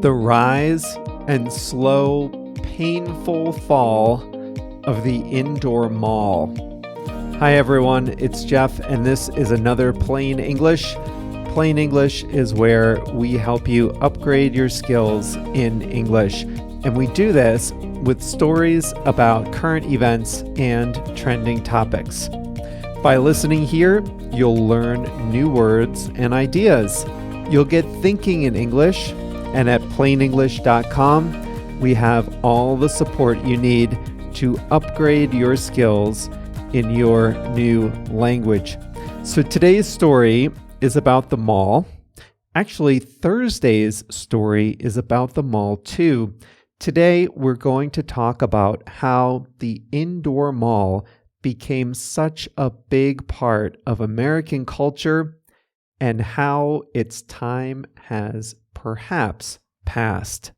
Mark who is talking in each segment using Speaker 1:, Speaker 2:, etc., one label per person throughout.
Speaker 1: the rise and slow, painful fall of the indoor mall. Hi everyone, it's Jeff, and this is another Plain English. Plain English is where we help you upgrade your skills in English, and we do this with stories about current events and trending topics. By listening here, you'll learn new words and ideas. You'll get thinking in English, and at plainenglish.com, we have all the support you need to upgrade your skills in your new language. So today's story is about the mall. Actually, Thursday's story is about the mall too. Today, we're going to talk about how the indoor mall became such a big part of American culture and how its time has perhaps passed.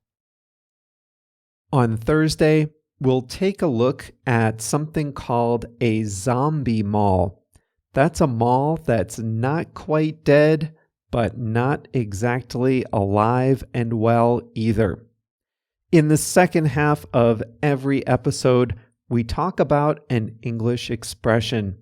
Speaker 1: On Thursday, we'll take a look at something called a zombie mall. That's a mall that's not quite dead, but not exactly alive and well either. In the second half of every episode, we talk about an English expression.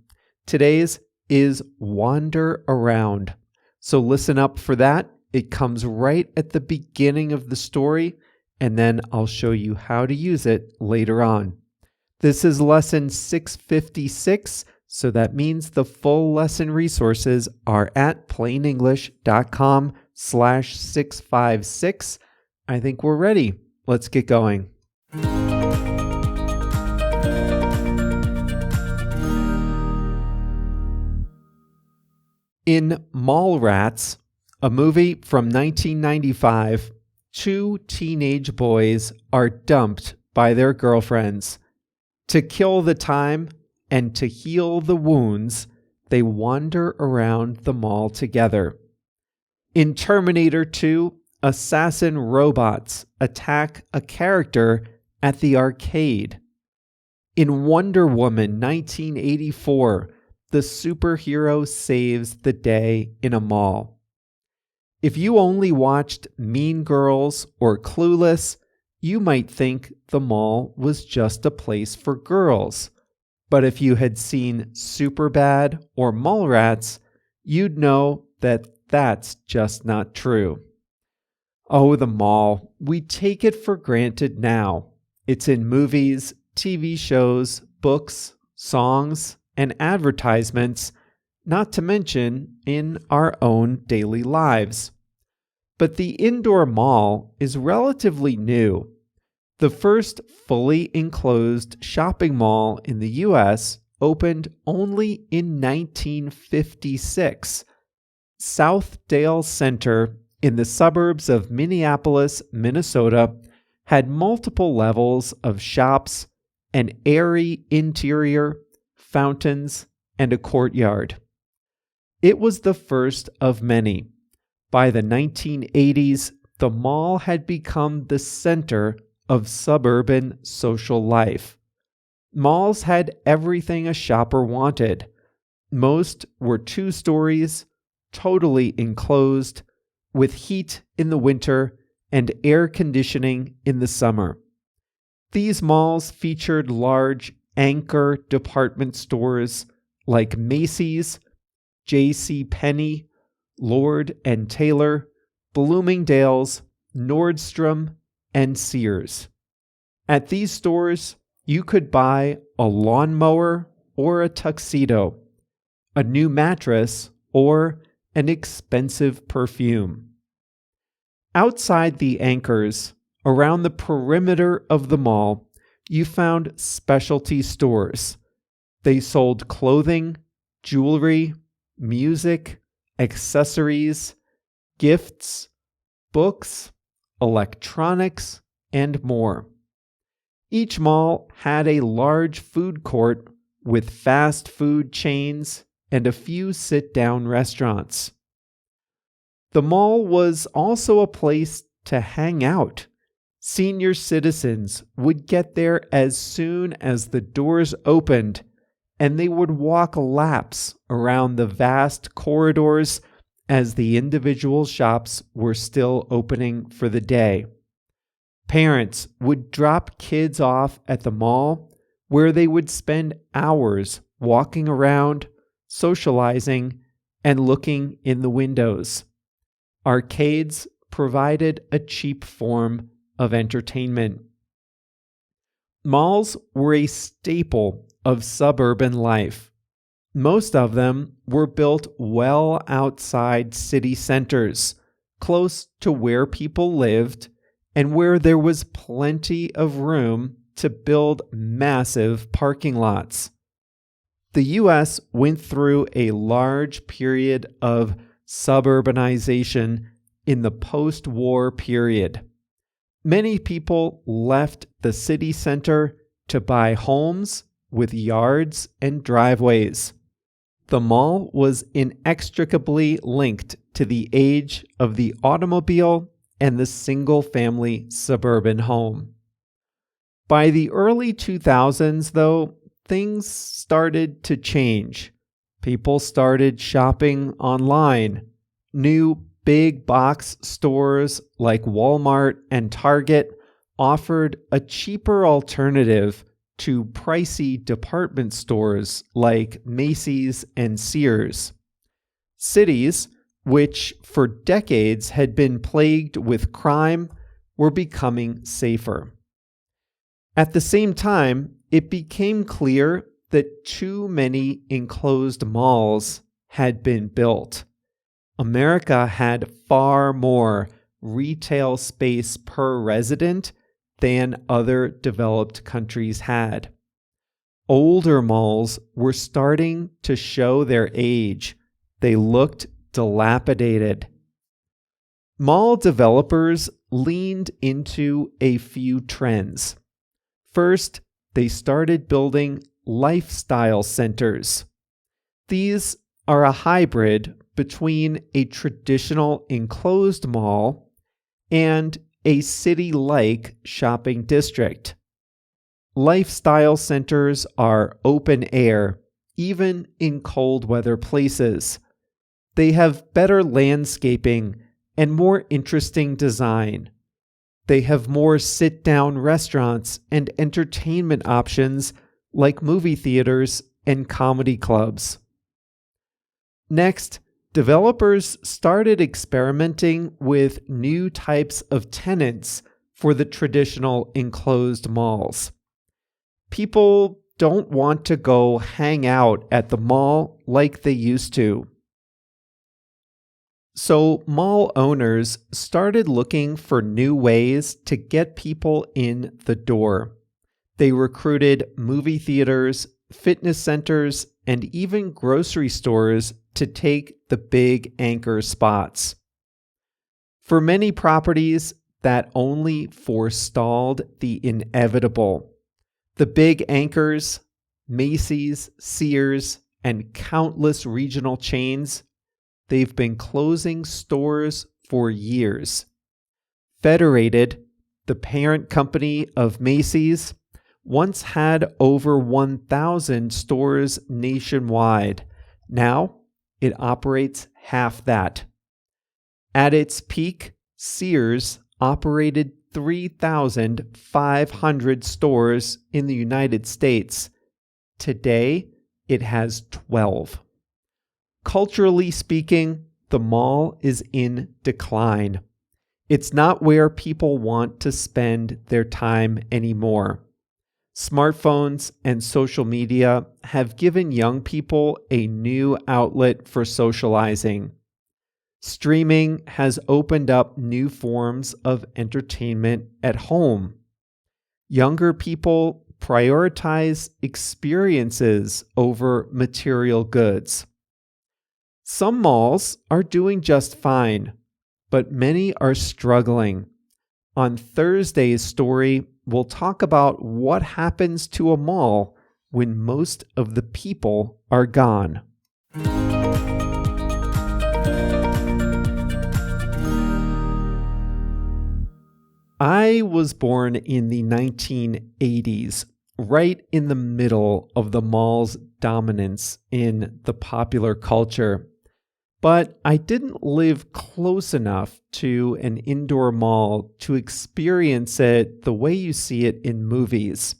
Speaker 1: Today's is wander around. So listen up for that. It comes right at the beginning of the story, and then I'll show you how to use it later on. This is lesson 656, so that means the full lesson resources are at plainenglish.com/656. I think we're ready. Let's get going. In Mallrats, a movie from 1995, two teenage boys are dumped by their girlfriends. To kill the time and to heal the wounds, they wander around the mall together. In Terminator 2, assassin robots attack a character at the arcade. In Wonder Woman 1984, the superhero saves the day in a mall. If you only watched Mean Girls or Clueless, you might think the mall was just a place for girls. But if you had seen Superbad or Mallrats, you'd know that that's just not true. Oh, the mall. We take it for granted now. It's in movies, TV shows, books, songs, and advertisements, not to mention in our own daily lives. But the indoor mall is relatively new. The first fully enclosed shopping mall in the U.S. opened only in 1956. Southdale Center in the suburbs of Minneapolis, Minnesota, had multiple levels of shops, an airy interior, fountains, and a courtyard. It was the first of many. By the 1980s, the mall had become the center of suburban social life. Malls had everything a shopper wanted. Most were 2 stories, totally enclosed, with heat in the winter and air conditioning in the summer. These malls featured large anchor department stores like Macy's, J.C. Penney, Lord & Taylor, Bloomingdale's, Nordstrom, and Sears. At these stores, you could buy a lawnmower or a tuxedo, a new mattress, or an expensive perfume. Outside the anchors, around the perimeter of the mall, you found specialty stores. They sold clothing, jewelry, music, accessories, gifts, books, electronics, and more. Each mall had a large food court with fast food chains and a few sit-down restaurants. The mall was also a place to hang out. Senior citizens would get there as soon as the doors opened, and they would walk laps around the vast corridors as the individual shops were still opening for the day. Parents would drop kids off at the mall, where they would spend hours walking around, socializing, and looking in the windows. Arcades provided a cheap form of entertainment. Malls were a staple of suburban life. Most of them were built well outside city centers, close to where people lived and where there was plenty of room to build massive parking lots. The U.S. went through a large period of suburbanization in the post-war period. Many people left the city center to buy homes with yards and driveways. The mall was inextricably linked to the age of the automobile and the single-family suburban home. By the early 2000s, though, things started to change. People started shopping online. New big box stores like Walmart and Target offered a cheaper alternative to pricey department stores like Macy's and Sears. Cities, which for decades had been plagued with crime, were becoming safer. At the same time, it became clear that too many enclosed malls had been built. America had far more retail space per resident than other developed countries had. Older malls were starting to show their age. They looked dilapidated. Mall developers leaned into a few trends. First, they started building lifestyle centers. These are a hybrid between a traditional enclosed mall and a city-like shopping district. Lifestyle centers are open air, even in cold weather places. They have better landscaping and more interesting design. They have more sit-down restaurants and entertainment options like movie theaters and comedy clubs. Next, developers started experimenting with new types of tenants for the traditional enclosed malls. People don't want to go hang out at the mall like they used to. So mall owners started looking for new ways to get people in the door. They recruited movie theaters, fitness centers, and even grocery stores to take the big anchor spots. For many properties, that only forestalled the inevitable. The big anchors, Macy's, Sears, and countless regional chains, they've been closing stores for years. Federated, the parent company of Macy's, once had over 1,000 stores nationwide. Now, it operates half that. At its peak, Sears operated 3,500 stores in the United States. Today, it has 12. Culturally speaking, the mall is in decline. It's not where people want to spend their time anymore. Smartphones and social media have given young people a new outlet for socializing. Streaming has opened up new forms of entertainment at home. Younger people prioritize experiences over material goods. Some malls are doing just fine, but many are struggling. On Thursday's story, we'll talk about what happens to a mall when most of the people are gone. I was born in the 1980s, right in the middle of the mall's dominance in the popular culture. but I didn't live close enough to an indoor mall to experience it the way you see it in movies.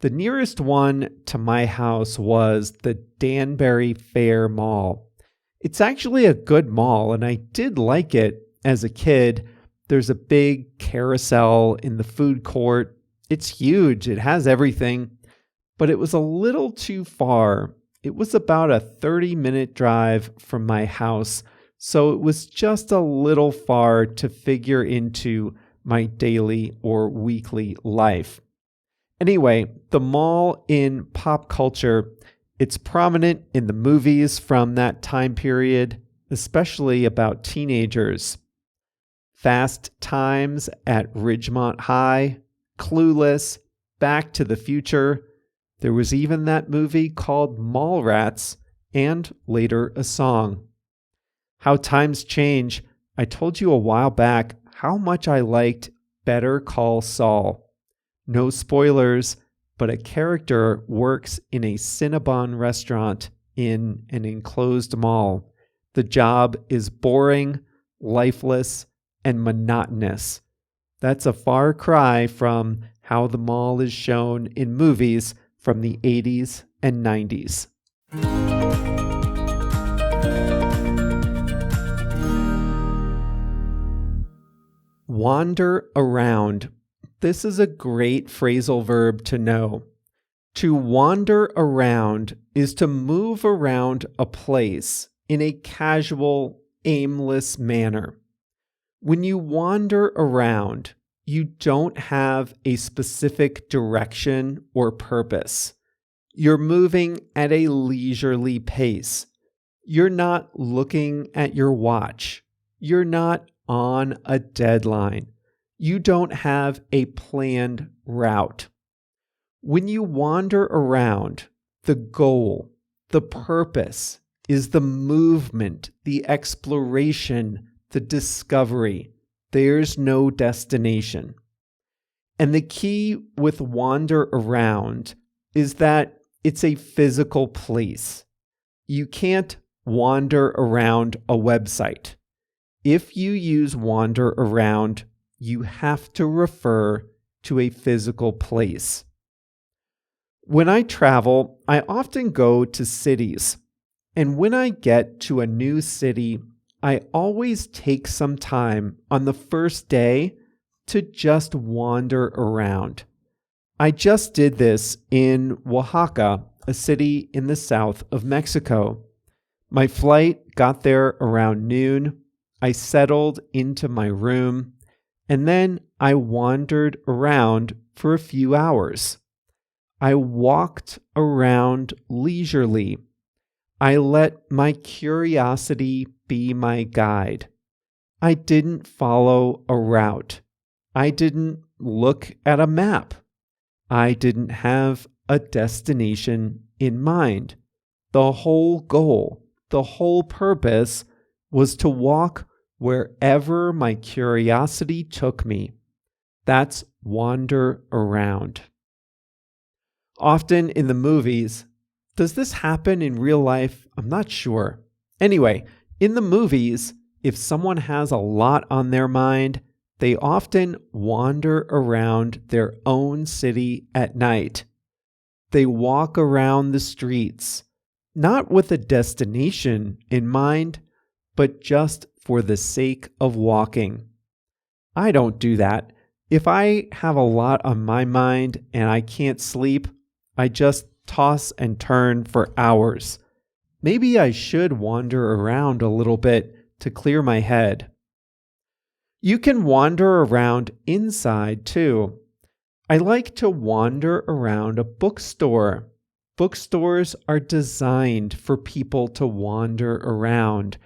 Speaker 1: The nearest one to my house was the Danbury Fair Mall. It's actually a good mall, and I did like it as a kid. There's a big carousel in the food court. It's huge. It has everything, but it was a little too far. It was about a 30-minute drive from my house, so it was just a little far to figure into my daily or weekly life. Anyway, the mall in pop culture, it's prominent in the movies from that time period, especially about teenagers. Fast Times at Ridgemont High, Clueless, Back to the Future. There was even that movie called Mallrats, and later a song. How times change. I told you a while back how much I liked Better Call Saul. No spoilers, but a character works in a Cinnabon restaurant in an enclosed mall. The job is boring, lifeless, and monotonous. That's a far cry from how the mall is shown in movies from the 80s and 90s. Wander around. This is a great phrasal verb to know. To wander around is to move around a place in a casual, aimless manner. When you wander around, you don't have a specific direction or purpose. You're moving at a leisurely pace. You're not looking at your watch. You're not on a deadline. You don't have a planned route. When you wander around, the goal, the purpose is the movement, the exploration, the discovery. There's no destination. And the key with wander around is that it's a physical place. You can't wander around a website. If you use wander around, you have to refer to a physical place. When I travel, I often go to cities. And when I get to a new city, I always take some time on the first day to just wander around. I just did this in Oaxaca, a city in the south of Mexico. My flight got there around noon. I settled into my room, and then I wandered around for a few hours. I walked around leisurely. I let my curiosity be my guide. I didn't follow a route. I didn't look at a map. I didn't have a destination in mind. The whole goal, the whole purpose was to walk wherever my curiosity took me. That's wander around. Often in the movies, does this happen in real life? I'm not sure. Anyway, in the movies, if someone has a lot on their mind, they often wander around their own city at night. They walk around the streets, not with a destination in mind, but just for the sake of walking. I don't do that. If I have a lot on my mind and I can't sleep, I just toss and turn for hours. Maybe I should wander around a little bit to clear my head. You can wander around inside too. I like to wander around a bookstore. Bookstores are designed for people to wander around.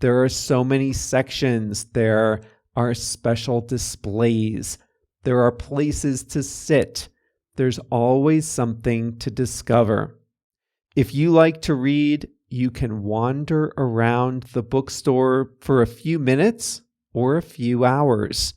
Speaker 1: There are so many sections. There are special displays. There are places to sit. There's always something to discover. If you like to read, you can wander around the bookstore for a few minutes or a few hours.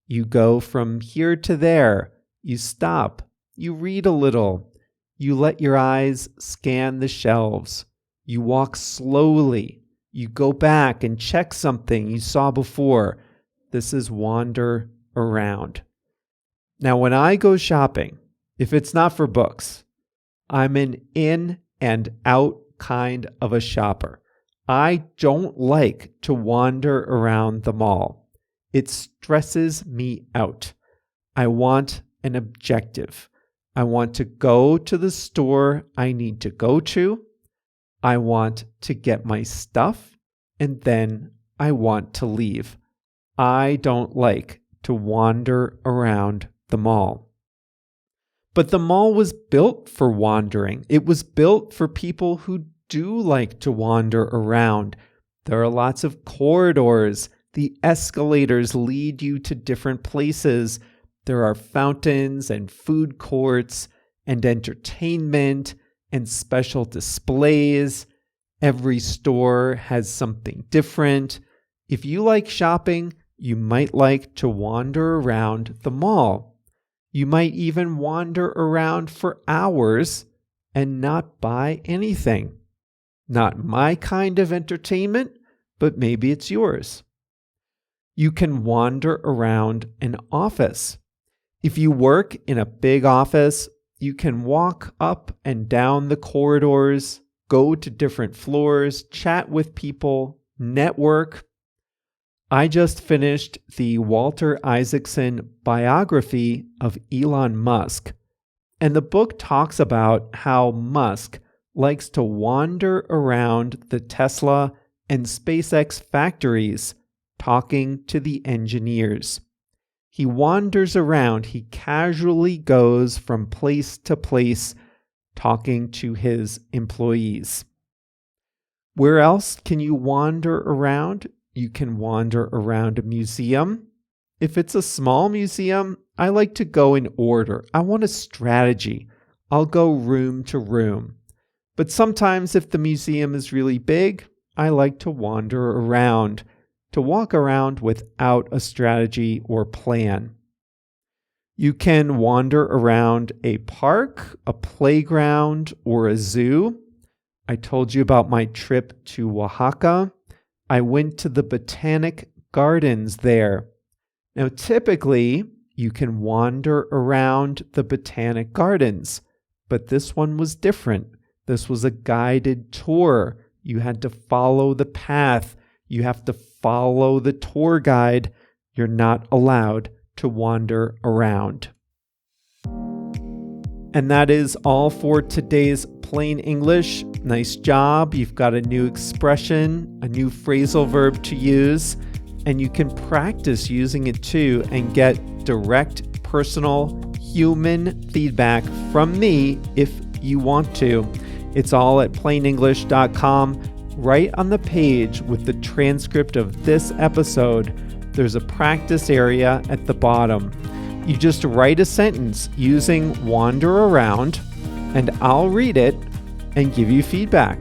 Speaker 1: You go from here to there. You stop. You read a little. You let your eyes scan the shelves. You walk slowly. You go back and check something you saw before. This is wander around. Now, when I go shopping, if it's not for books, I'm an in and out kind of a shopper. I don't like to wander around the mall. It stresses me out. I want an objective. I want to go to the store I need to go to. I want to get my stuff, and then I want to leave. I don't like to wander around the mall. But the mall was built for wandering. It was built for people who do like to wander around. There are lots of corridors. The escalators lead you to different places. There are fountains and food courts and entertainment and special displays. Every store has something different. If you like shopping, you might like to wander around the mall. You might even wander around for hours and not buy anything. Not my kind of entertainment, but maybe it's yours. You can wander around an office. If you work in a big office, you can walk up and down the corridors, go to different floors, chat with people, network. I just finished the Walter Isaacson biography of Elon Musk, and the book talks about how Musk likes to wander around the Tesla and SpaceX factories talking to the engineers. He wanders around, he casually goes from place to place talking to his employees. Where else can you wander around? You can wander around a museum. If it's a small museum, I like to go in order. I want a strategy. I'll go room to room. But sometimes if the museum is really big, I like to wander around, to walk around without a strategy or plan. You can wander around a park, a playground, or a zoo. I told you about my trip to Oaxaca. I went to the Botanic Gardens there. Now, typically, you can wander around the Botanic Gardens, but this one was different. This was a guided tour. You had to follow the path. You have to follow the tour guide. You're not allowed to wander around. And that is all for today's Plain English. Nice job. You've got a new expression, a new phrasal verb to use, and you can practice using it too and get direct, personal, human feedback from me if you want to. It's all at plainenglish.com. Right on the page with the transcript of this episode, there's a practice area at the bottom. You just write a sentence using wander around, and I'll read it and give you feedback.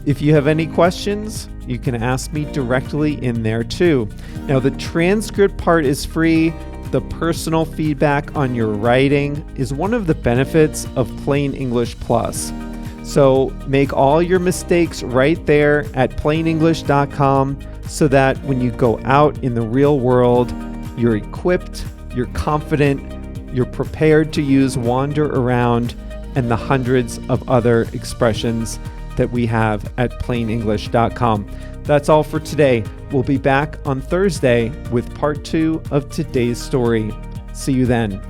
Speaker 1: If you have any questions, you can ask me directly in there too. Now, the transcript part is free. The personal feedback on your writing is one of the benefits of Plain English Plus. So make all your mistakes right there at plainenglish.com so that when you go out in the real world, you're equipped, you're confident, you're prepared to use wander around and the hundreds of other expressions that we have at plainenglish.com. That's all for today. We'll be back on Thursday with part 2 of today's story. See you then.